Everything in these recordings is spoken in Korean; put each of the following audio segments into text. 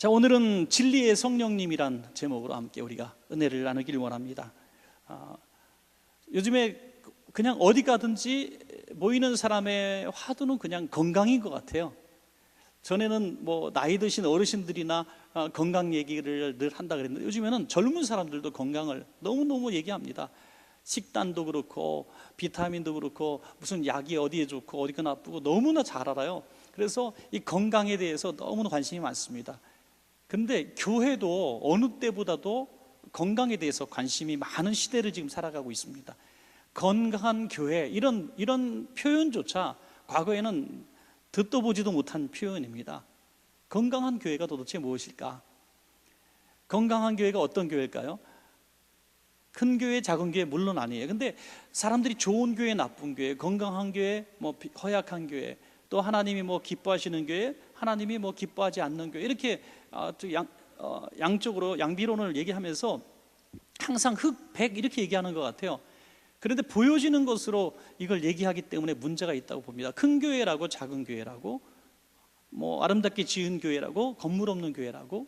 자, 오늘은 진리의 성령님이란 제목으로 함께 우리가 은혜를 나누길 원합니다. 요즘에 그냥 어디 가든지 모이는 사람의 화두는 그냥 건강인 것 같아요. 전에는 뭐 나이 드신 어르신들이나 건강 얘기를 늘 한다 그랬는데, 요즘에는 젊은 사람들도 건강을 너무너무 얘기합니다. 식단도 그렇고 비타민도 그렇고 무슨 약이 어디에 좋고 어디가 나쁘고 너무나 잘 알아요. 그래서 이 건강에 대해서 너무나 관심이 많습니다. 근데 교회도 어느 때보다도 건강에 대해서 관심이 많은 시대를 지금 살아가고 있습니다. 건강한 교회, 이런 표현조차 과거에는 듣도 보지도 못한 표현입니다. 건강한 교회가 도대체 무엇일까? 건강한 교회가 어떤 교회일까요? 큰 교회, 작은 교회 물론 아니에요. 근데 사람들이 좋은 교회, 나쁜 교회, 건강한 교회, 뭐 허약한 교회, 또 하나님이 뭐 기뻐하시는 교회, 하나님이 뭐 기뻐하지 않는 교회, 이렇게 양쪽으로 양비론을 얘기하면서 항상 흑, 백 이렇게 얘기하는 것 같아요. 그런데 보여지는 것으로 이걸 얘기하기 때문에 문제가 있다고 봅니다. 큰 교회라고 작은 교회라고, 뭐 아름답게 지은 교회라고 건물 없는 교회라고,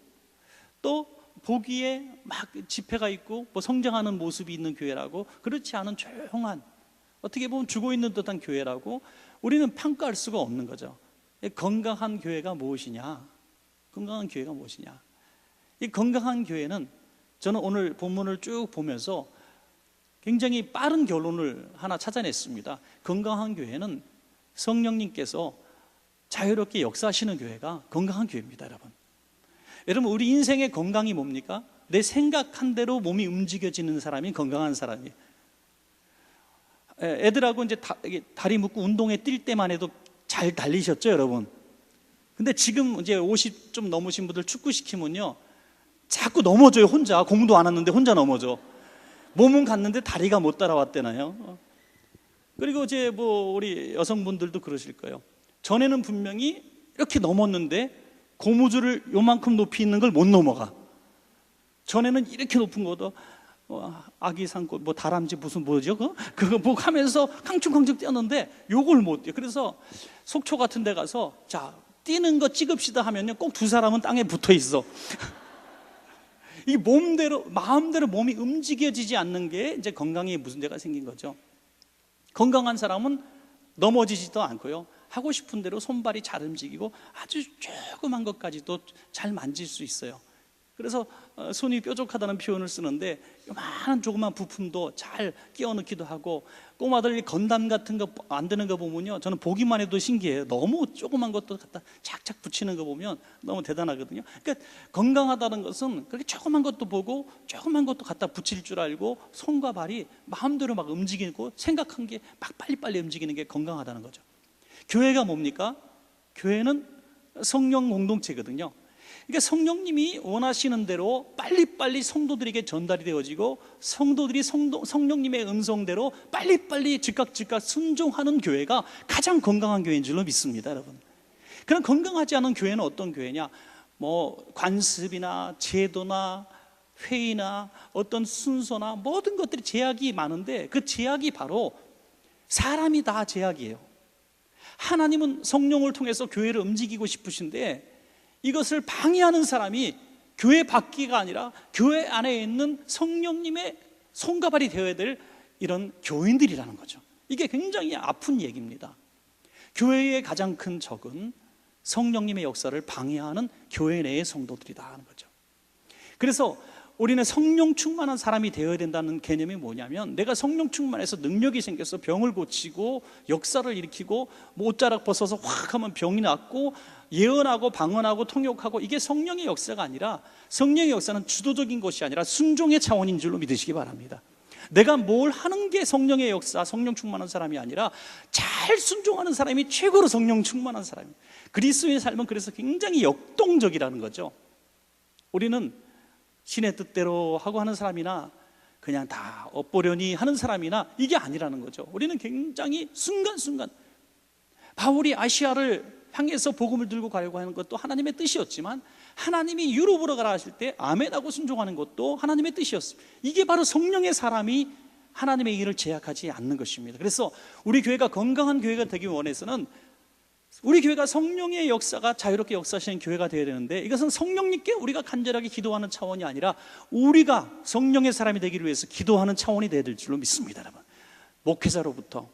또 보기에 막 집회가 있고 뭐 성장하는 모습이 있는 교회라고, 그렇지 않은 조용한, 어떻게 보면 죽어있는 듯한 교회라고, 우리는 평가할 수가 없는 거죠. 건강한 교회가 무엇이냐? 건강한 교회가 무엇이냐? 이 건강한 교회는, 저는 오늘 본문을 쭉 보면서 굉장히 빠른 결론을 하나 찾아냈습니다. 건강한 교회는 성령님께서 자유롭게 역사하시는 교회가 건강한 교회입니다. 여러분, 우리 인생의 건강이 뭡니까? 내 생각한 대로 몸이 움직여지는 사람이 건강한 사람이에요. 애들하고 이제 다리 묶고 운동회 뛸 때만 해도 잘 달리셨죠, 여러분? 근데 지금 이제 50 좀 넘으신 분들 축구 시키면요, 자꾸 넘어져요. 혼자 공도 안 왔는데 혼자 넘어져. 몸은 갔는데 다리가 못 따라왔대나요? 그리고 이제 뭐 우리 여성분들도 그러실 거예요. 전에는 분명히 이렇게 넘었는데 고무줄을 요만큼 높이 있는 걸 못 넘어가. 전에는 이렇게 높은 것도 아기 산꽃, 뭐 다람쥐 무슨 뭐죠? 그거 뭐 하면서 캉충캉충 뛰었는데 요걸 못 뛰어. 그래서 속초 같은 데 가서 자, 뛰는 거 찍읍시다 하면요, 꼭 두 사람은 땅에 붙어 있어. 이 몸대로, 마음대로 몸이 움직여지지 않는 게 이제 건강에 문제가 생긴 거죠. 건강한 사람은 넘어지지도 않고요, 하고 싶은 대로 손발이 잘 움직이고 아주 조그만 것까지도 잘 만질 수 있어요. 그래서 손이 뾰족하다는 표현을 쓰는데, 요만한 조그만 부품도 잘 끼워 넣기도 하고, 꼬마들 건담 같은 거 만드는 거 보면요, 저는 보기만 해도 신기해요. 너무 조그만 것도 갖다 착착 붙이는 거 보면 너무 대단하거든요. 그러니까 건강하다는 것은 그렇게 조그만 것도 보고 조그만 것도 갖다 붙일 줄 알고, 손과 발이 마음대로 막 움직이고 생각한 게 막 빨리빨리 움직이는 게 건강하다는 거죠. 교회가 뭡니까? 교회는 성령 공동체거든요. 그러니까 성령님이 원하시는 대로 빨리빨리 성도들에게 전달이 되어지고, 성도들이 성령님의 음성대로 빨리빨리 즉각 순종하는 교회가 가장 건강한 교회인 줄로 믿습니다, 여러분. 그럼 건강하지 않은 교회는 어떤 교회냐? 뭐 관습이나 제도나 회의나 어떤 순서나 모든 것들이 제약이 많은데, 그 제약이 바로 사람이 다 제약이에요. 하나님은 성령을 통해서 교회를 움직이고 싶으신데, 이것을 방해하는 사람이 교회 밖이가 아니라 교회 안에 있는 성령님의 손과 발이 되어야 될 이런 교인들이라는 거죠. 이게 굉장히 아픈 얘기입니다. 교회의 가장 큰 적은 성령님의 역사를 방해하는 교회 내의 성도들이다 하는 거죠. 그래서 우리는 성령 충만한 사람이 되어야 된다는 개념이 뭐냐면, 내가 성령 충만해서 능력이 생겨서 병을 고치고 역사를 일으키고 옷자락 벗어서 확 하면 병이 낫고 예언하고 방언하고 통역하고, 이게 성령의 역사가 아니라, 성령의 역사는 주도적인 것이 아니라 순종의 차원인 줄로 믿으시기 바랍니다. 내가 뭘 하는 게 성령의 역사, 성령 충만한 사람이 아니라 잘 순종하는 사람이 최고로 성령 충만한 사람이에요. 그리스도의 삶은 그래서 굉장히 역동적이라는 거죠. 우리는 신의 뜻대로 하고 하는 사람이나 그냥 다 엇보려니 하는 사람이나 이게 아니라는 거죠. 우리는 굉장히 순간순간, 바울이 아시아를 향해서 복음을 들고 가려고 하는 것도 하나님의 뜻이었지만, 하나님이 유럽으로 가라 하실 때 아멘하고 순종하는 것도 하나님의 뜻이었습니다. 이게 바로 성령의 사람이 하나님의 일을 제약하지 않는 것입니다. 그래서 우리 교회가 건강한 교회가 되기 원해서는 우리 교회가 성령의 역사가 자유롭게 역사하시는 교회가 되어야 되는데, 이것은 성령님께 우리가 간절하게 기도하는 차원이 아니라 우리가 성령의 사람이 되기를 위해서 기도하는 차원이 되어야 될 줄로 믿습니다. 여러분, 목회자로부터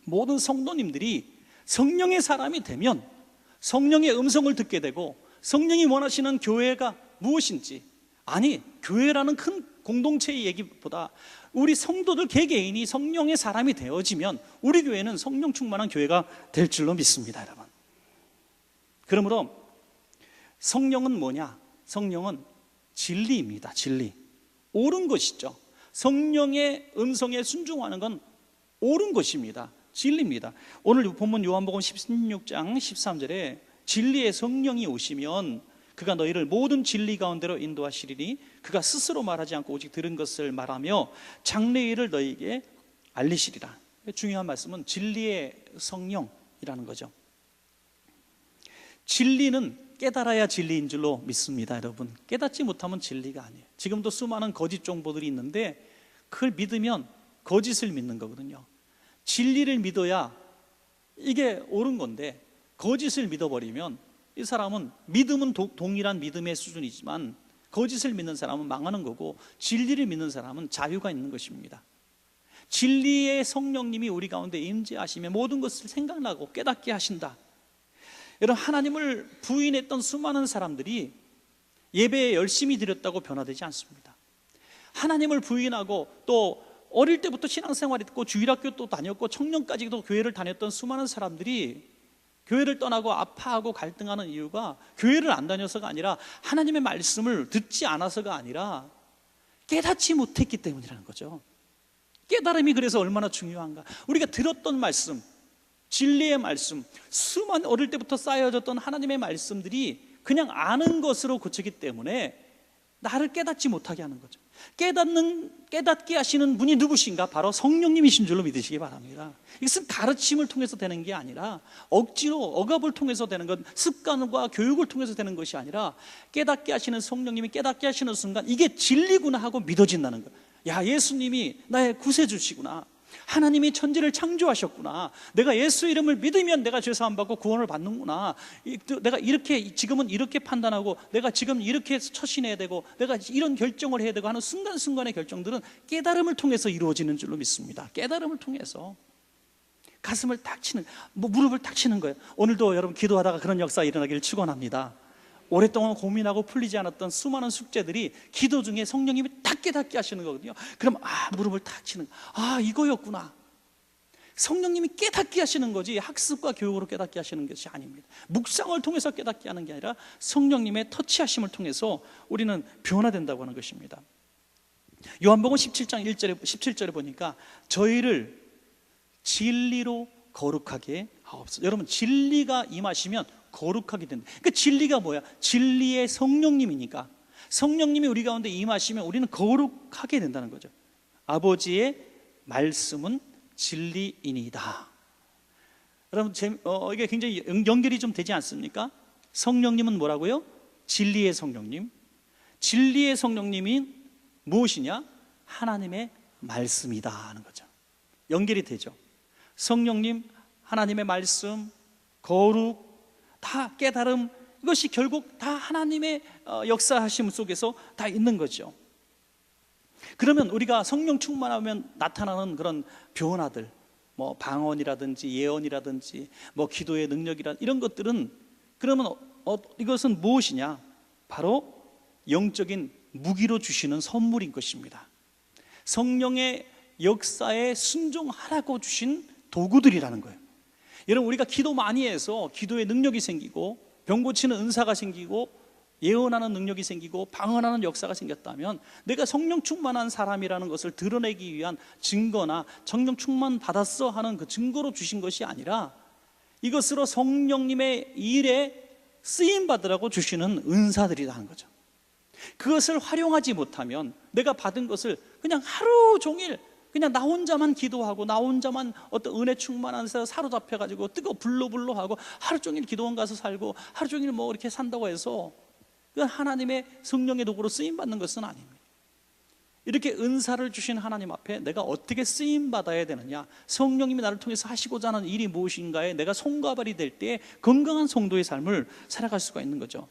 모든 성도님들이 성령의 사람이 되면 성령의 음성을 듣게 되고, 성령이 원하시는 교회가 무엇인지, 아니 교회라는 큰 공동체의 얘기보다 우리 성도들 개개인이 성령의 사람이 되어지면 우리 교회는 성령 충만한 교회가 될 줄로 믿습니다. 여러분, 그러므로 성령은 뭐냐? 성령은 진리입니다. 진리, 옳은 것이죠. 성령의 음성에 순종하는 건 옳은 것입니다. 진리입니다. 오늘 본문 요한복음 16장 13절에 진리의 성령이 오시면 그가 너희를 모든 진리 가운데로 인도하시리니 그가 스스로 말하지 않고 오직 들은 것을 말하며 장래의 일을 너희에게 알리시리라. 중요한 말씀은 진리의 성령이라는 거죠. 진리는 깨달아야 진리인 줄로 믿습니다. 여러분, 깨닫지 못하면 진리가 아니에요. 지금도 수많은 거짓 정보들이 있는데 그걸 믿으면 거짓을 믿는 거거든요. 진리를 믿어야 이게 옳은 건데 거짓을 믿어버리면 이 사람은 믿음은 동일한 믿음의 수준이지만 거짓을 믿는 사람은 망하는 거고, 진리를 믿는 사람은 자유가 있는 것입니다. 진리의 성령님이 우리 가운데 임재하시며 모든 것을 생각나고 깨닫게 하신다. 여러분, 하나님을 부인했던 수많은 사람들이 예배에 열심히 드렸다고 변화되지 않습니다. 하나님을 부인하고 또 어릴 때부터 신앙생활했고 주일학교 또 다녔고 청년까지도 교회를 다녔던 수많은 사람들이 교회를 떠나고 아파하고 갈등하는 이유가 교회를 안 다녀서가 아니라 하나님의 말씀을 듣지 않아서가 아니라 깨닫지 못했기 때문이라는 거죠. 깨달음이 그래서 얼마나 중요한가. 우리가 들었던 말씀, 진리의 말씀, 수많은 어릴 때부터 쌓여졌던 하나님의 말씀들이 그냥 아는 것으로 그치기 때문에 나를 깨닫지 못하게 하는 거죠. 깨닫게 하시는 분이 누구신가? 바로 성령님이신 줄로 믿으시기 바랍니다. 이것은 가르침을 통해서 되는 게 아니라 억지로 억압을 통해서 되는 것, 습관과 교육을 통해서 되는 것이 아니라 깨닫게 하시는 성령님이 깨닫게 하시는 순간 이게 진리구나 하고 믿어진다는 거예요. 야, 예수님이 나의 구세주시구나, 하나님이 천지를 창조하셨구나, 내가 예수 이름을 믿으면 내가 죄사함 받고 구원을 받는구나, 내가 이렇게 지금은 이렇게 판단하고 내가 지금 이렇게 처신해야 되고 내가 이런 결정을 해야 되고 하는 순간순간의 결정들은 깨달음을 통해서 이루어지는 줄로 믿습니다. 깨달음을 통해서 가슴을 탁 치는, 무릎을 탁 치는 거예요. 오늘도 여러분 기도하다가 그런 역사가 일어나기를 축원합니다. 오랫동안 고민하고 풀리지 않았던 수많은 숙제들이 기도 중에 성령님이 딱 깨닫게 하시는 거거든요. 그럼 무릎을 탁 치는, 이거였구나. 성령님이 깨닫게 하시는 거지 학습과 교육으로 깨닫게 하시는 것이 아닙니다. 묵상을 통해서 깨닫게 하는 게 아니라 성령님의 터치하심을 통해서 우리는 변화된다고 하는 것입니다. 요한복음 17장 17절에 보니까 저희를 진리로 거룩하게 하옵소서. 여러분, 진리가 임하시면 거룩하게 된다. 그러니까 진리가 뭐야? 진리의 성령님이니까 성령님이 우리 가운데 임하시면 우리는 거룩하게 된다는 거죠. 아버지의 말씀은 진리이니이다. 여러분, 이게 굉장히 연결이 좀 되지 않습니까? 성령님은 뭐라고요? 진리의 성령님. 진리의 성령님이 무엇이냐? 하나님의 말씀이다 하는 거죠. 연결이 되죠. 성령님, 하나님의 말씀, 거룩, 다 깨달음, 이것이 결국 다 하나님의 역사하심 속에서 다 있는 거죠. 그러면 우리가 성령 충만하면 나타나는 그런 변화들, 방언이라든지 예언이라든지 기도의 능력이라든지 이런 것들은, 그러면 이것은 무엇이냐? 바로 영적인 무기로 주시는 선물인 것입니다. 성령의 역사에 순종하라고 주신 도구들이라는 거예요. 여러분, 우리가 기도 많이 해서 기도의 능력이 생기고 병 고치는 은사가 생기고 예언하는 능력이 생기고 방언하는 역사가 생겼다면 내가 성령 충만한 사람이라는 것을 드러내기 위한 증거나 성령 충만 받았어 하는 그 증거로 주신 것이 아니라 이것으로 성령님의 일에 쓰임 받으라고 주시는 은사들이다 하는 거죠. 그것을 활용하지 못하면 내가 받은 것을 그냥 하루 종일 그냥 나 혼자만 기도하고 나 혼자만 어떤 은혜 충만한 데서 사로잡혀가지고 불로 하고 하루 종일 기도원 가서 살고 하루 종일 이렇게 산다고 해서 그건 하나님의 성령의 도구로 쓰임받는 것은 아닙니다. 이렇게 은사를 주신 하나님 앞에 내가 어떻게 쓰임 받아야 되느냐, 성령님이 나를 통해서 하시고자 하는 일이 무엇인가에 내가 손과발이 될 때 건강한 성도의 삶을 살아갈 수가 있는 거죠.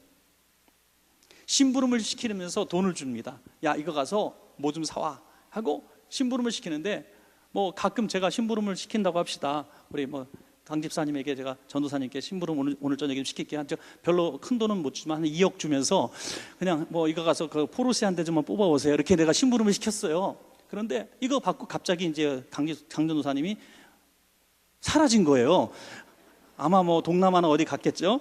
심부름을 시키면서 돈을 줍니다. 야, 이거 가서 뭐 좀 사와 하고 심부름을 시키는데, 뭐 가끔 제가 심부름을 시킨다고 합시다. 우리 뭐 강 집사님에게 제가 전도사님께 심부름 오늘 저녁에 시킬게. 별로 큰 돈은 못 주지만 한 2억 주면서 그냥 뭐 이거 가서 그 포르쉐 한 대 좀만 뽑아오세요, 이렇게 내가 심부름을 시켰어요. 그런데 이거 받고 갑자기 이제 강 전도사님이 사라진 거예요. 아마 뭐 동남아나 어디 갔겠죠.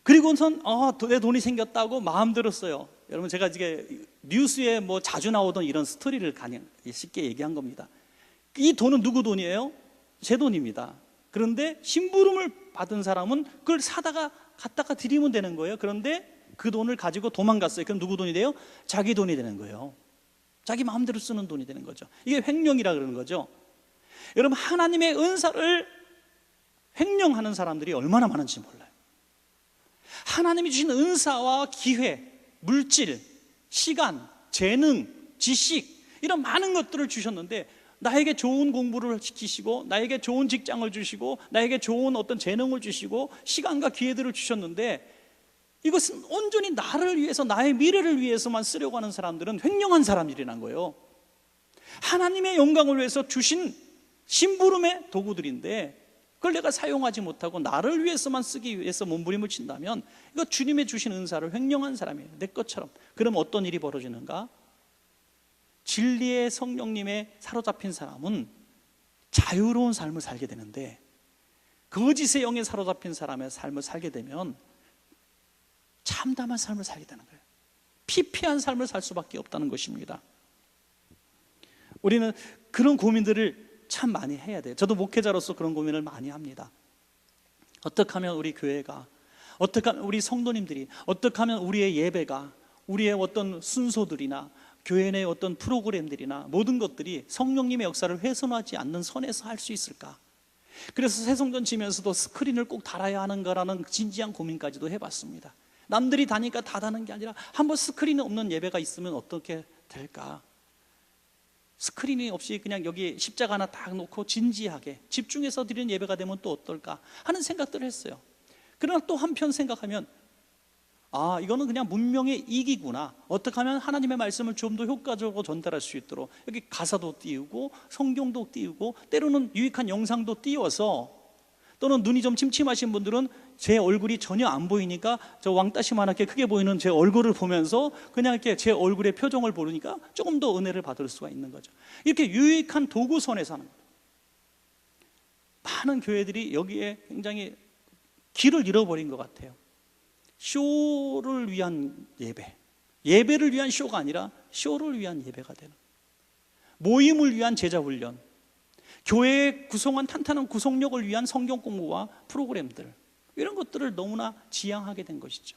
그리고선 내 돈이 생겼다고 마음 들었어요. 여러분, 제가 이게 뉴스에 뭐 자주 나오던 이런 스토리를 그냥 쉽게 얘기한 겁니다. 이 돈은 누구 돈이에요? 제 돈입니다. 그런데 심부름을 받은 사람은 그걸 사다가 갖다가 드리면 되는 거예요. 그런데 그 돈을 가지고 도망갔어요. 그럼 누구 돈이 돼요? 자기 돈이 되는 거예요. 자기 마음대로 쓰는 돈이 되는 거죠. 이게 횡령이라 그러는 거죠. 여러분, 하나님의 은사를 횡령하는 사람들이 얼마나 많은지 몰라요. 하나님이 주신 은사와 기회, 물질, 시간, 재능, 지식, 이런 많은 것들을 주셨는데, 나에게 좋은 공부를 시키시고, 나에게 좋은 직장을 주시고, 나에게 좋은 어떤 재능을 주시고, 시간과 기회들을 주셨는데, 이것은 온전히 나를 위해서, 나의 미래를 위해서만 쓰려고 하는 사람들은 횡령한 사람들이란 거예요. 하나님의 영광을 위해서 주신 심부름의 도구들인데 그걸 내가 사용하지 못하고 나를 위해서만 쓰기 위해서 몸부림을 친다면 이거 주님의 주신 은사를 횡령한 사람이에요. 내 것처럼. 그럼 어떤 일이 벌어지는가? 진리의 성령님에 사로잡힌 사람은 자유로운 삶을 살게 되는데, 거짓의 영에 사로잡힌 사람의 삶을 살게 되면 참담한 삶을 살게 되는 거예요. 피폐한 삶을 살 수밖에 없다는 것입니다. 우리는 그런 고민들을 참 많이 해야 돼요. 저도 목회자로서 그런 고민을 많이 합니다. 어떻게 하면 우리 교회가, 어떻게 하면 우리 성도님들이, 어떻게 하면 우리의 예배가, 우리의 어떤 순서들이나 교회 내 어떤 프로그램들이나 모든 것들이 성령님의 역사를 훼손하지 않는 선에서 할 수 있을까? 그래서 새성전 지면서도 스크린을 꼭 달아야 하는가라는 진지한 고민까지도 해봤습니다. 남들이 다니까 다 다는 게 아니라 한번 스크린 없는 예배가 있으면 어떻게 될까? 스크린이 없이 그냥 여기 십자가 하나 딱 놓고 진지하게 집중해서 드리는 예배가 되면 또 어떨까 하는 생각들을 했어요. 그러나 또 한편 생각하면, 이거는 그냥 문명의 이기구나. 어떻게 하면 하나님의 말씀을 좀 더 효과적으로 전달할 수 있도록 여기 가사도 띄우고 성경도 띄우고 때로는 유익한 영상도 띄워서, 또는 눈이 좀 침침하신 분들은 제 얼굴이 전혀 안 보이니까 저 왕따시만하게 크게 보이는 제 얼굴을 보면서 그냥 이렇게 제 얼굴의 표정을 보니까 조금 더 은혜를 받을 수가 있는 거죠. 이렇게 유익한 도구선에서 하는 거예요. 많은 교회들이 여기에 굉장히 길을 잃어버린 것 같아요. 쇼를 위한 예배, 예배를 위한 쇼가 아니라 쇼를 위한 예배가 되는, 모임을 위한 제자훈련, 교회의 구성원 탄탄한 구성력을 위한 성경 공부와 프로그램들, 이런 것들을 너무나 지향하게 된 것이죠.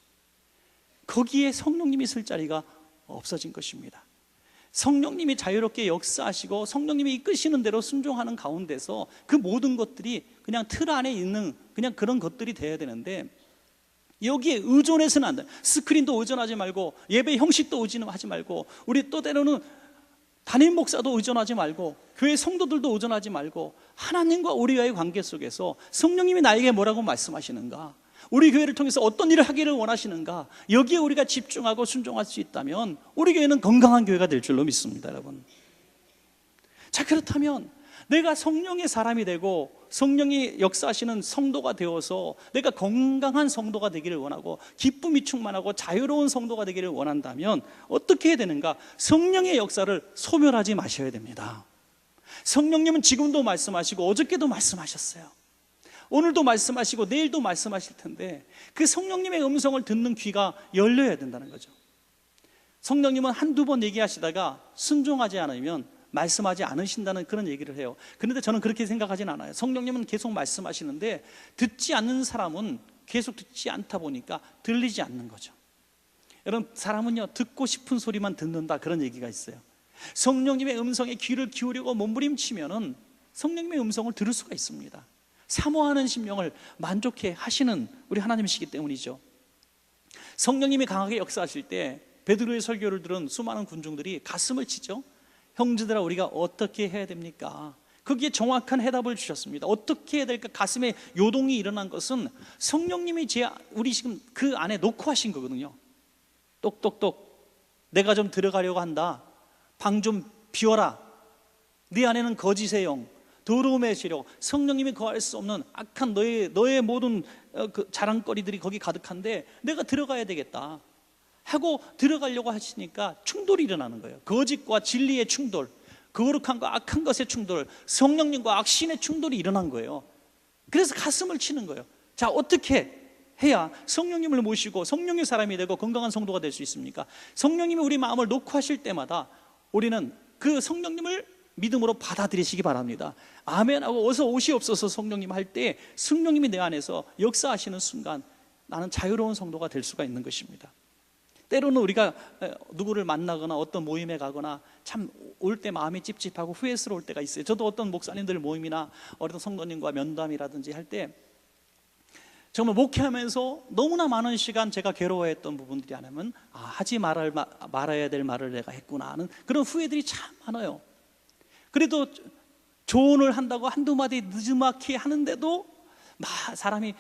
거기에 성령님이 쓸 자리가 없어진 것입니다. 성령님이 자유롭게 역사하시고 성령님이 이끄시는 대로 순종하는 가운데서 그 모든 것들이 그냥 틀 안에 있는 그냥 그런 것들이 돼야 되는데, 여기에 의존해서는 안 돼. 스크린도 의존하지 말고, 예배 형식도 의존하지 말고, 우리 또 때로는 담임 목사도 의존하지 말고, 교회 성도들도 의존하지 말고, 하나님과 우리와의 관계 속에서 성령님이 나에게 뭐라고 말씀하시는가, 우리 교회를 통해서 어떤 일을 하기를 원하시는가, 여기에 우리가 집중하고 순종할 수 있다면 우리 교회는 건강한 교회가 될 줄로 믿습니다, 여러분. 자, 그렇다면 내가 성령의 사람이 되고 성령이 역사하시는 성도가 되어서 내가 건강한 성도가 되기를 원하고 기쁨이 충만하고 자유로운 성도가 되기를 원한다면 어떻게 해야 되는가? 성령의 역사를 소멸하지 마셔야 됩니다. 성령님은 지금도 말씀하시고 어저께도 말씀하셨어요. 오늘도 말씀하시고 내일도 말씀하실 텐데 그 성령님의 음성을 듣는 귀가 열려야 된다는 거죠. 성령님은 한두 번 얘기하시다가 순종하지 않으면 말씀하지 않으신다는 그런 얘기를 해요. 그런데 저는 그렇게 생각하진 않아요. 성령님은 계속 말씀하시는데 듣지 않는 사람은 계속 듣지 않다 보니까 들리지 않는 거죠. 여러분, 사람은요 듣고 싶은 소리만 듣는다, 그런 얘기가 있어요. 성령님의 음성에 귀를 기울이고 몸부림치면은 성령님의 음성을 들을 수가 있습니다. 사모하는 심령을 만족해 하시는 우리 하나님이시기 때문이죠. 성령님이 강하게 역사하실 때 베드로의 설교를 들은 수많은 군중들이 가슴을 치죠. 형제들아, 우리가 어떻게 해야 됩니까? 거기에 정확한 해답을 주셨습니다. 어떻게 해야 될까? 가슴에 요동이 일어난 것은 성령님이 우리 지금 그 안에 놓고 하신 거거든요. 똑똑똑, 내가 좀 들어가려고 한다. 방 좀 비워라. 네 안에는 거짓의 영, 더러움의 시력, 성령님이 거할 수 없는 악한 너의 모든 그 자랑거리들이 거기 가득한데 내가 들어가야 되겠다 하고 들어가려고 하시니까 충돌이 일어나는 거예요. 거짓과 진리의 충돌, 거룩한과 악한 것의 충돌, 성령님과 악신의 충돌이 일어난 거예요. 그래서 가슴을 치는 거예요. 자, 어떻게 해야 성령님을 모시고 성령의 사람이 되고 건강한 성도가 될 수 있습니까? 성령님이 우리 마음을 놓고 하실 때마다 우리는 그 성령님을 믿음으로 받아들이시기 바랍니다. 아멘하고 어서 오시옵소서 성령님 할 때 성령님이 내 안에서 역사하시는 순간 나는 자유로운 성도가 될 수가 있는 것입니다. 때로는 우리가 누구를 만나거나 어떤 모임에 가거나 참 올 때 마음이 찝찝하고 후회스러울 때가 있어요. 저도 어떤 목사님들 모임이나 어떤 성도님과 면담이라든지 할 때 정말 목회하면서 너무나 많은 시간 제가 괴로워했던 부분들이 하나면 하지 말아야 될 말을 내가 했구나 하는 그런 후회들이 참 많아요. 그래도 조언을 한다고 한두 마디 늦지막히 하는데도 사람이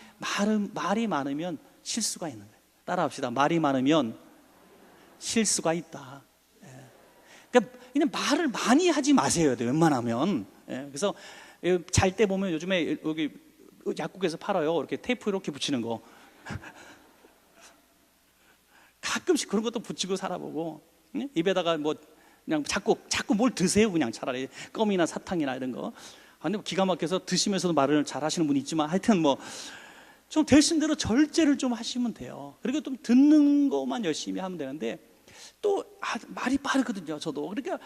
말이 많으면 실수가 있는 거예요. 따라합시다. 말이 많으면 실수가 있다. 그러니까 그냥 말을 많이 하지 마세요. 웬만하면. 그래서 잘 때 보면 요즘에 여기 약국에서 팔아요. 이렇게 테이프 이렇게 붙이는 거. 가끔씩 그런 것도 붙이고 살아보고 입에다가 뭐 그냥 자꾸 뭘 드세요. 그냥 차라리 껌이나 사탕이나 이런 거. 근데 기가 막혀서 드시면서도 말을 잘 하시는 분이 있지만 하여튼 뭐 좀 되신 대로 절제를 좀 하시면 돼요. 그리고 좀 듣는 것만 열심히 하면 되는데 또 말이 빠르거든요. 저도 그러니까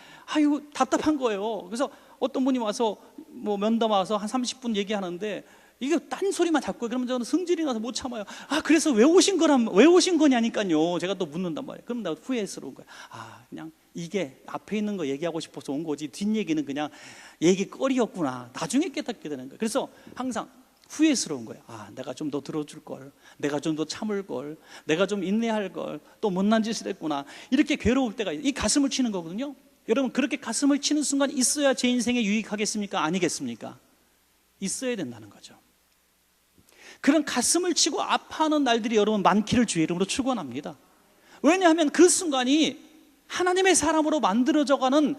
답답한 거예요. 그래서 어떤 분이 와서 뭐 면담 와서 한 30분 얘기하는데 이게 딴소리만 자꾸 그러면 저는 성질이 나서 못 참아요. 그래서 왜 오신 거냐니까요. 제가 또 묻는단 말이에요. 그럼 나 후회스러운 거예요. 그냥 이게 앞에 있는 거 얘기하고 싶어서 온 거지 뒷얘기는 그냥 얘기거리였구나. 나중에 깨닫게 되는 거예요. 그래서 항상 후회스러운 거예요. 내가 좀 더 들어줄 걸, 내가 좀 더 참을 걸, 내가 좀 인내할 걸, 또 못난 짓을 했구나. 이렇게 괴로울 때가 이 가슴을 치는 거거든요. 여러분, 그렇게 가슴을 치는 순간 있어야 제 인생에 유익하겠습니까? 아니겠습니까? 있어야 된다는 거죠. 그런 가슴을 치고 아파하는 날들이 여러분 많기를 주의 이름으로 축원합니다. 왜냐하면 그 순간이 하나님의 사람으로 만들어져가는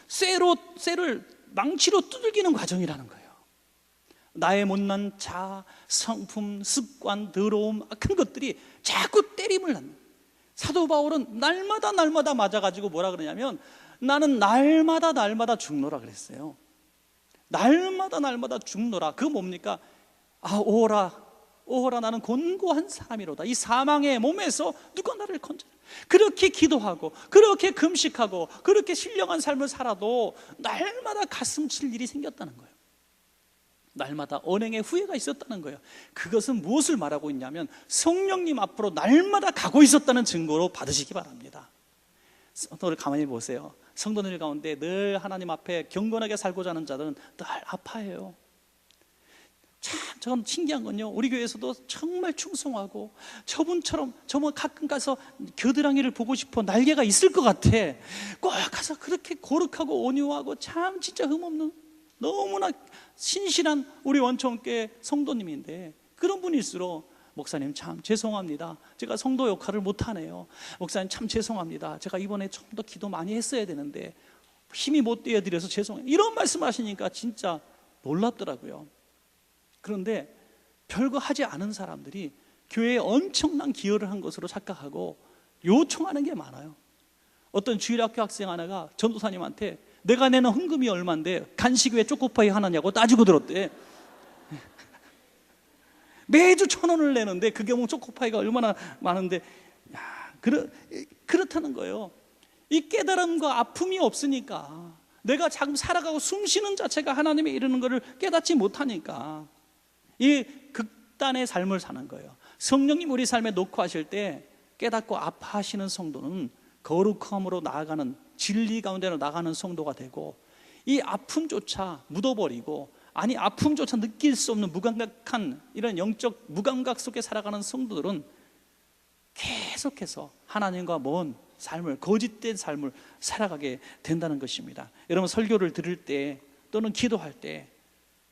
쇠를 망치로 두들기는 과정이라는 거예요. 나의 못난 자, 성품, 습관, 더러움, 악한 것들이 자꾸 때림을 낳는. 사도 바울은 날마다 맞아가지고 뭐라 그러냐면 나는 날마다 죽노라 그랬어요. 날마다 죽노라. 그거 뭡니까? 오호라 나는 곤고한 사람이로다. 이 사망의 몸에서 누가 나를 건져라. 그렇게 기도하고 그렇게 금식하고 그렇게 신령한 삶을 살아도 날마다 가슴 칠 일이 생겼다는 거예요. 날마다 언행의 후회가 있었다는 거예요. 그것은 무엇을 말하고 있냐면 성령님 앞으로 날마다 가고 있었다는 증거로 받으시기 바랍니다. 성도를 가만히 보세요. 성도들 가운데 늘 하나님 앞에 경건하게 살고자 하는 자들은 늘 아파해요. 참 저건 신기한 건요, 우리 교회에서도 정말 충성하고 저분 가끔 가서 겨드랑이를 보고 싶어 날개가 있을 것 같아. 꼭 가서 그렇게 거룩하고 온유하고 참 진짜 흠없는 너무나 신실한 우리 원천교회 성도님인데 그런 분일수록 목사님 참 죄송합니다. 제가 성도 역할을 못하네요. 목사님 참 죄송합니다. 제가 이번에 좀 더 기도 많이 했어야 되는데 힘이 못 떼어드려서 죄송해요. 이런 말씀하시니까 진짜 놀랍더라고요. 그런데 별거 하지 않은 사람들이 교회에 엄청난 기여를 한 것으로 착각하고 요청하는 게 많아요. 어떤 주일학교 학생 하나가 전도사님한테 내가 내는 헌금이 얼마인데 간식 왜 초코파이 하나냐고 따지고 들었대. 매주 1,000원을 내는데 그게 뭐 초코파이가 얼마나 많은데 그렇다는 거예요. 이 깨달음과 아픔이 없으니까, 내가 자꾸 살아가고 숨쉬는 자체가 하나님의 이루는 것을 깨닫지 못하니까 이 극단의 삶을 사는 거예요. 성령님 우리 삶에 놓고 하실 때 깨닫고 아파하시는 성도는 거룩함으로 나아가는, 진리 가운데로 나가는 성도가 되고, 이 아픔조차 묻어버리고, 아픔조차 느낄 수 없는 무감각한 이런 영적 무감각 속에 살아가는 성도들은 계속해서 하나님과 먼 삶을, 거짓된 삶을 살아가게 된다는 것입니다. 여러분, 설교를 들을 때 또는 기도할 때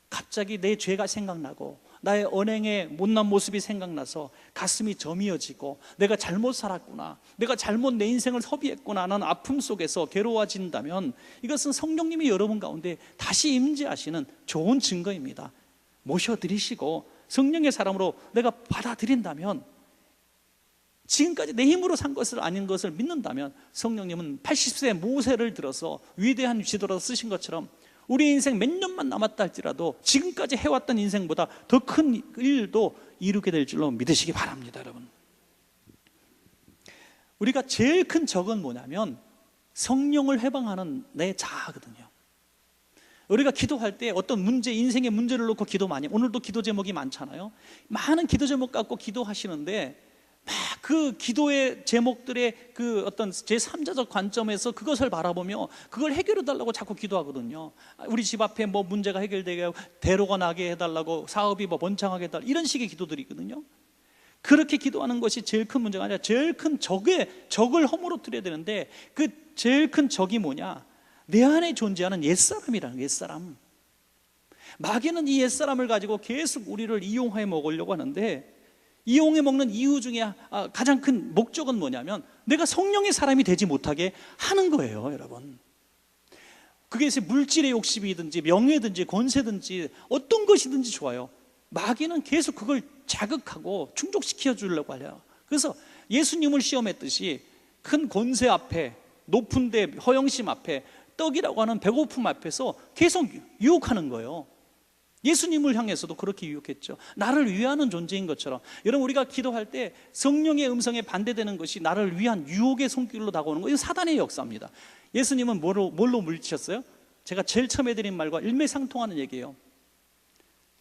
갑자기 내 죄가 생각나고 나의 언행의 못난 모습이 생각나서 가슴이 저미어지고 내가 잘못 살았구나, 내가 잘못 내 인생을 허비했구나 하는 아픔 속에서 괴로워진다면 이것은 성령님이 여러분 가운데 다시 임재하시는 좋은 증거입니다. 모셔드리시고 성령의 사람으로 내가 받아들인다면, 지금까지 내 힘으로 산 것을 아닌 것을 믿는다면 성령님은 80세 모세를 들어서 위대한 지도로 쓰신 것처럼 우리 인생 몇 년만 남았다 할지라도 지금까지 해왔던 인생보다 더 큰 일도 이루게 될 줄로 믿으시기 바랍니다. 여러분, 우리가 제일 큰 적은 뭐냐면 성령을 해방하는 내 자아거든요. 우리가 기도할 때 어떤 문제, 인생의 문제를 놓고 기도 많이, 오늘도 기도 제목이 많잖아요. 많은 기도 제목 갖고 기도하시는데 막 그 기도의 제목들의 그 어떤 제3자적 관점에서 그것을 바라보며 그걸 해결해 달라고 자꾸 기도하거든요. 우리 집 앞에 뭐 문제가 해결되게 하고 대로가 나게 해달라고, 사업이 뭐 번창하게 해달라고, 이런 식의 기도들이거든요. 그렇게 기도하는 것이 제일 큰 문제가 아니라 제일 큰 적을 허물어뜨려야 되는데, 그 제일 큰 적이 뭐냐? 내 안에 존재하는 옛사람이라는, 옛사람. 마귀는 이 옛사람을 가지고 계속 우리를 이용해 먹으려고 하는데, 이용해 먹는 이유 중에 가장 큰 목적은 뭐냐면 내가 성령의 사람이 되지 못하게 하는 거예요. 여러분, 그게 물질의 욕심이든지 명예든지 권세든지 어떤 것이든지 좋아요. 마귀는 계속 그걸 자극하고 충족시켜 주려고 하려. 그래서 예수님을 시험했듯이 큰 권세 앞에, 높은 데 허영심 앞에, 떡이라고 하는 배고픔 앞에서 계속 유혹하는 거예요. 예수님을 향해서도 그렇게 유혹했죠. 나를 위하는 존재인 것처럼. 여러분, 우리가 기도할 때 성령의 음성에 반대되는 것이 나를 위한 유혹의 손길로 다가오는 거, 이건 사단의 역사입니다. 예수님은 뭘로 물리치셨어요? 제가 제일 처음 해드린 말과 일맥상통하는 얘기예요.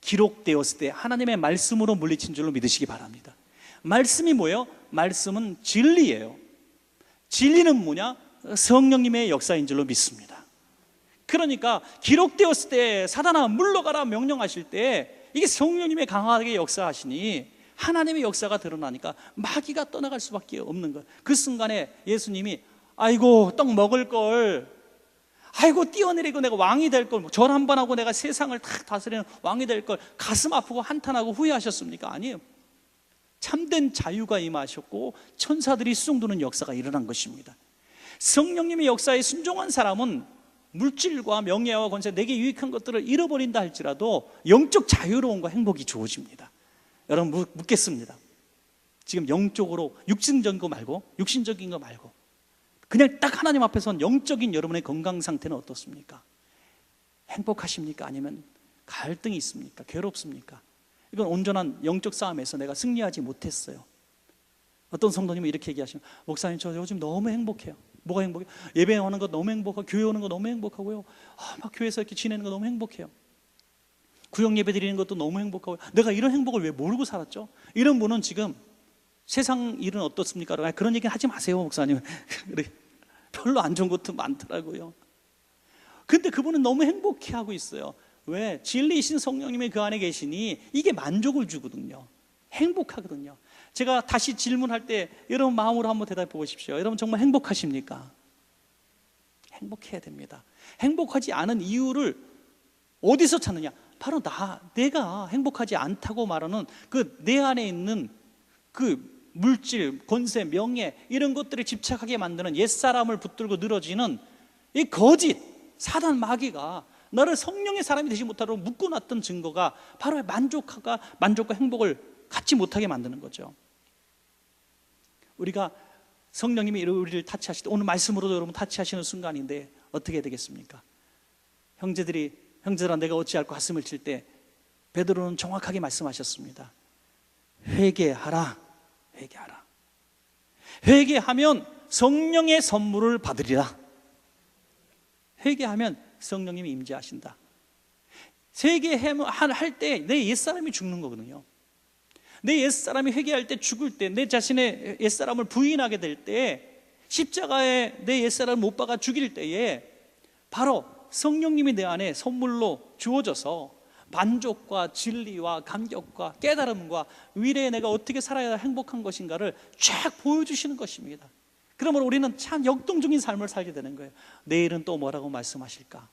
기록되었을 때 하나님의 말씀으로 물리친 줄로 믿으시기 바랍니다. 말씀이 뭐예요? 말씀은 진리예요. 진리는 뭐냐? 성령님의 역사인 줄로 믿습니다. 그러니까 기록되었을 때 사단아 물러가라 명령하실 때 이게 성령님의 강하게 역사하시니 하나님의 역사가 드러나니까 마귀가 떠나갈 수밖에 없는 거예요. 그 순간에 예수님이 아이고 떡 먹을 걸, 아이고 뛰어내리고 내가 왕이 될 걸, 절 한 번 하고 내가 세상을 다 다스리는 왕이 될 걸 가슴 아프고 한탄하고 후회하셨습니까? 아니에요. 참된 자유가 임하셨고 천사들이 수종드는 역사가 일어난 것입니다. 성령님의 역사에 순종한 사람은 물질과 명예와 권세, 내게 유익한 것들을 잃어버린다 할지라도 영적 자유로움과 행복이 주어집니다. 여러분, 묻겠습니다. 지금 영적으로 육신적인 거 말고 그냥 딱 하나님 앞에선 영적인 여러분의 건강 상태는 어떻습니까? 행복하십니까? 아니면 갈등이 있습니까? 괴롭습니까? 이건 온전한 영적 싸움에서 내가 승리하지 못했어요. 어떤 성도님은 이렇게 얘기하시면, 목사님 저 요즘 너무 행복해요. 뭐가 행복해요? 예배 오는 거 너무 행복하고, 교회 오는 거 너무 행복하고요. 막 교회에서 이렇게 지내는 거 너무 행복해요. 구역 예배 드리는 것도 너무 행복하고요. 내가 이런 행복을 왜 모르고 살았죠? 이런 분은 지금 세상 일은 어떻습니까? 그런 얘기는 하지 마세요, 목사님. 별로 안 좋은 것도 많더라고요. 근데 그분은 너무 행복해하고 있어요. 왜? 진리이신 성령님이 그 안에 계시니 이게 만족을 주거든요. 행복하거든요. 제가 다시 질문할 때 여러분 마음으로 한번 대답해 보십시오. 여러분 정말 행복하십니까? 행복해야 됩니다. 행복하지 않은 이유를 어디서 찾느냐? 바로 내가 행복하지 않다고 말하는 그 내 안에 있는 그 물질, 권세, 명예 이런 것들에 집착하게 만드는 옛사람을 붙들고 늘어지는 이 거짓 사단 마귀가 너를 성령의 사람이 되지 못하도록 묶어놨던 증거가 바로 만족과 행복을 갖지 못하게 만드는 거죠. 우리가 성령님이 우리를 타치하실 때, 오늘 말씀으로도 여러분 타치하시는 순간인데 어떻게 되겠습니까? 형제들아 내가 어찌할까 가슴을 칠 때 베드로는 정확하게 말씀하셨습니다. 회개하라. 회개하면 성령의 선물을 받으리라. 회개하면 성령님이 임재하신다. 회개할 때 내 옛사람이 죽는 거거든요. 내 옛사람이 회개할 때, 죽을 때, 내 자신의 옛사람을 부인하게 될 때, 십자가에 내 옛사람을 못 박아 죽일 때에 바로 성령님이 내 안에 선물로 주어져서 만족과 진리와 감격과 깨달음과 미래에 내가 어떻게 살아야 행복한 것인가를 쫙 보여주시는 것입니다. 그러면 우리는 참 역동적인 삶을 살게 되는 거예요. 내일은 또 뭐라고 말씀하실까?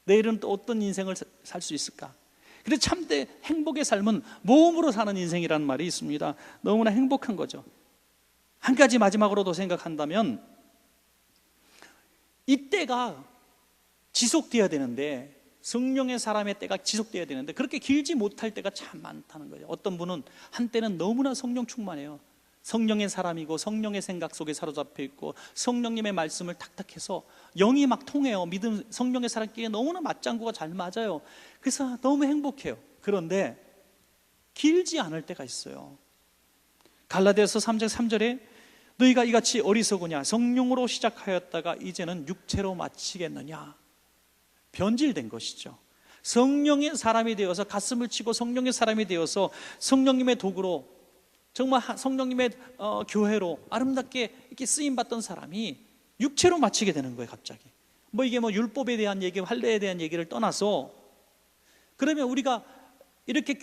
내일은 또 어떤 인생을 살 수 있을까? 그래서 참된 행복의 삶은 모험으로 사는 인생이라는 말이 있습니다. 너무나 행복한 거죠. 한 가지 마지막으로도 생각한다면 이때가 지속되어야 되는데, 성령의 사람의 때가 지속되어야 되는데 그렇게 길지 못할 때가 참 많다는 거예요. 어떤 분은 한때는 너무나 성령 충만해요. 성령의 사람이고 성령의 생각 속에 사로잡혀 있고 성령님의 말씀을 탁탁해서 영이 막 통해요. 믿음, 성령의 사람끼리 너무나 맞장구가 잘 맞아요. 그래서 너무 행복해요. 그런데 길지 않을 때가 있어요. 갈라디아서 3장 3절에 너희가 이같이 어리석으냐, 성령으로 시작하였다가 이제는 육체로 마치겠느냐. 변질된 것이죠. 성령의 사람이 되어서 가슴을 치고 성령의 사람이 되어서 성령님의 도구로, 정말 성령님의 교회로 아름답게 이렇게 쓰임 받던 사람이 육체로 마치게 되는 거예요. 갑자기 이게 율법에 대한 얘기, 할례에 대한 얘기를 떠나서, 그러면 우리가 이렇게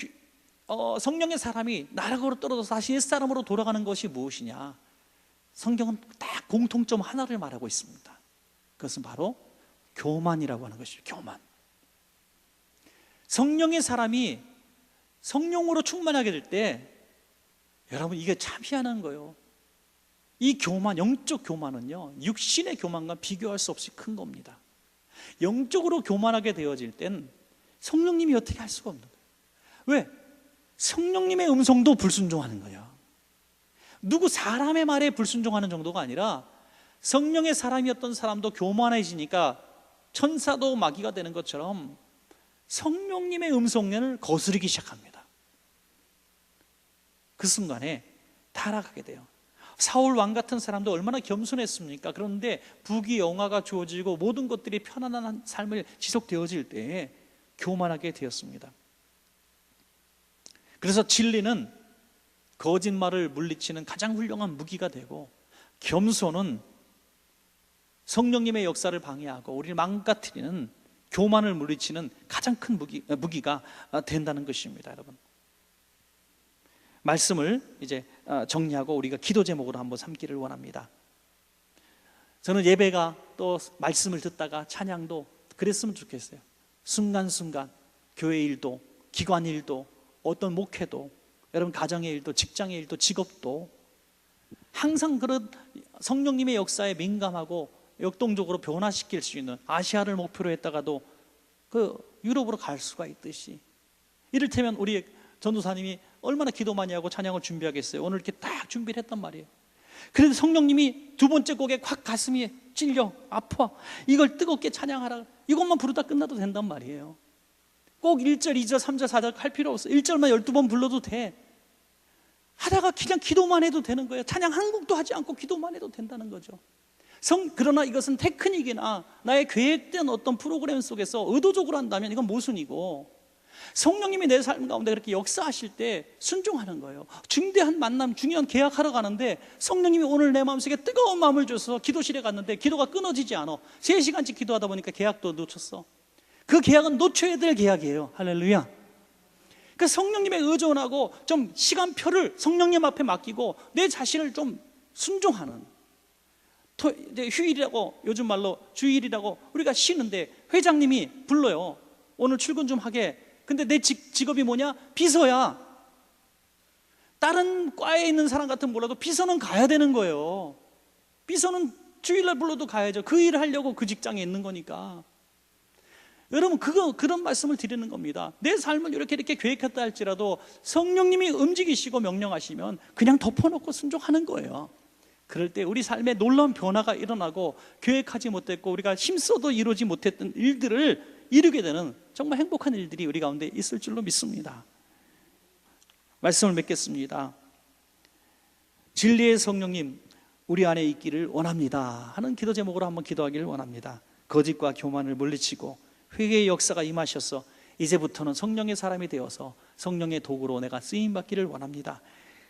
성령의 사람이 나락으로 떨어져서 다시 옛사람으로 돌아가는 것이 무엇이냐? 성경은 딱 공통점 하나를 말하고 있습니다. 그것은 바로 교만이라고 하는 것이죠. 교만. 성령의 사람이 성령으로 충만하게 될 때, 여러분 이게 참 희한한 거예요. 이 교만, 영적 교만은요, 육신의 교만과 비교할 수 없이 큰 겁니다. 영적으로 교만하게 되어질 땐 성령님이 어떻게 할 수가 없는 거예요. 왜? 성령님의 음성도 불순종하는 거예요. 누구 사람의 말에 불순종하는 정도가 아니라 성령의 사람이었던 사람도 교만해지니까 천사도 마귀가 되는 것처럼 성령님의 음성을 거스르기 시작합니다. 그 순간에 타락하게 돼요. 사울 왕 같은 사람도 얼마나 겸손했습니까? 그런데 부귀영화가 주어지고 모든 것들이 편안한 삶을 지속되어질 때에 교만하게 되었습니다. 그래서 진리는 거짓말을 물리치는 가장 훌륭한 무기가 되고, 겸손은 성령님의 역사를 방해하고 우리를 망가뜨리는 교만을 물리치는 가장 큰 무기가 된다는 것입니다. 여러분, 말씀을 이제 정리하고 우리가 기도 제목으로 한번 삼기를 원합니다. 저는 예배가 또 말씀을 듣다가 찬양도 그랬으면 좋겠어요. 순간순간 교회 일도, 기관 일도, 어떤 목회도, 여러분 가정의 일도, 직장의 일도, 직업도 항상 그런 성령님의 역사에 민감하고 역동적으로 변화시킬 수 있는, 아시아를 목표로 했다가도 그 유럽으로 갈 수가 있듯이, 이를테면 우리 전도사님이 얼마나 기도 많이 하고 찬양을 준비하겠어요. 오늘 이렇게 딱 준비를 했단 말이에요. 그래도 성령님이 두 번째 곡에 확 가슴이 찔려 아파, 이걸 뜨겁게 찬양하라, 이것만 부르다 끝나도 된단 말이에요. 꼭 1절, 2절, 3절, 4절 할 필요 없어. 1절만 12번 불러도 돼. 하다가 그냥 기도만 해도 되는 거예요. 찬양 한 곡도 하지 않고 기도만 해도 된다는 거죠. 그러나 이것은 테크닉이나 나의 계획된 어떤 프로그램 속에서 의도적으로 한다면 이건 모순이고, 성령님이 내 삶 가운데 그렇게 역사하실 때 순종하는 거예요. 중대한 만남, 중요한 계약하러 가는데 성령님이 오늘 내 마음속에 뜨거운 마음을 줘서 기도실에 갔는데 기도가 끊어지지 않아. 3시간씩 기도하다 보니까 계약도 놓쳤어. 그 계약은 놓쳐야 될 계약이에요. 할렐루야. 그러니까 성령님에 의존하고 좀 시간표를 성령님 앞에 맡기고 내 자신을 좀 순종하는, 이제 휴일이라고, 요즘 말로 주일이라고 우리가 쉬는데 회장님이 불러요. 오늘 출근 좀 하게. 근데 내 직업이 뭐냐? 비서야. 다른 과에 있는 사람 같으면 몰라도 비서는 가야 되는 거예요. 비서는 주일날 불러도 가야죠. 그 일을 하려고 그 직장에 있는 거니까. 여러분, 그런 말씀을 드리는 겁니다. 내 삶을 이렇게 계획했다 할지라도 성령님이 움직이시고 명령하시면 그냥 덮어놓고 순종하는 거예요. 그럴 때 우리 삶에 놀라운 변화가 일어나고, 계획하지 못했고 우리가 힘써도 이루지 못했던 일들을 이루게 되는 정말 행복한 일들이 우리 가운데 있을 줄로 믿습니다. 말씀을 맺겠습니다. 진리의 성령님 우리 안에 있기를 원합니다 하는 기도 제목으로 한번 기도하기를 원합니다. 거짓과 교만을 물리치고 회개의 역사가 임하셔서 이제부터는 성령의 사람이 되어서 성령의 도구로 내가 쓰임받기를 원합니다.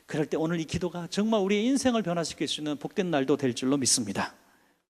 그럴 때 오늘 이 기도가 정말 우리의 인생을 변화시킬 수 있는 복된 날도 될 줄로 믿습니다.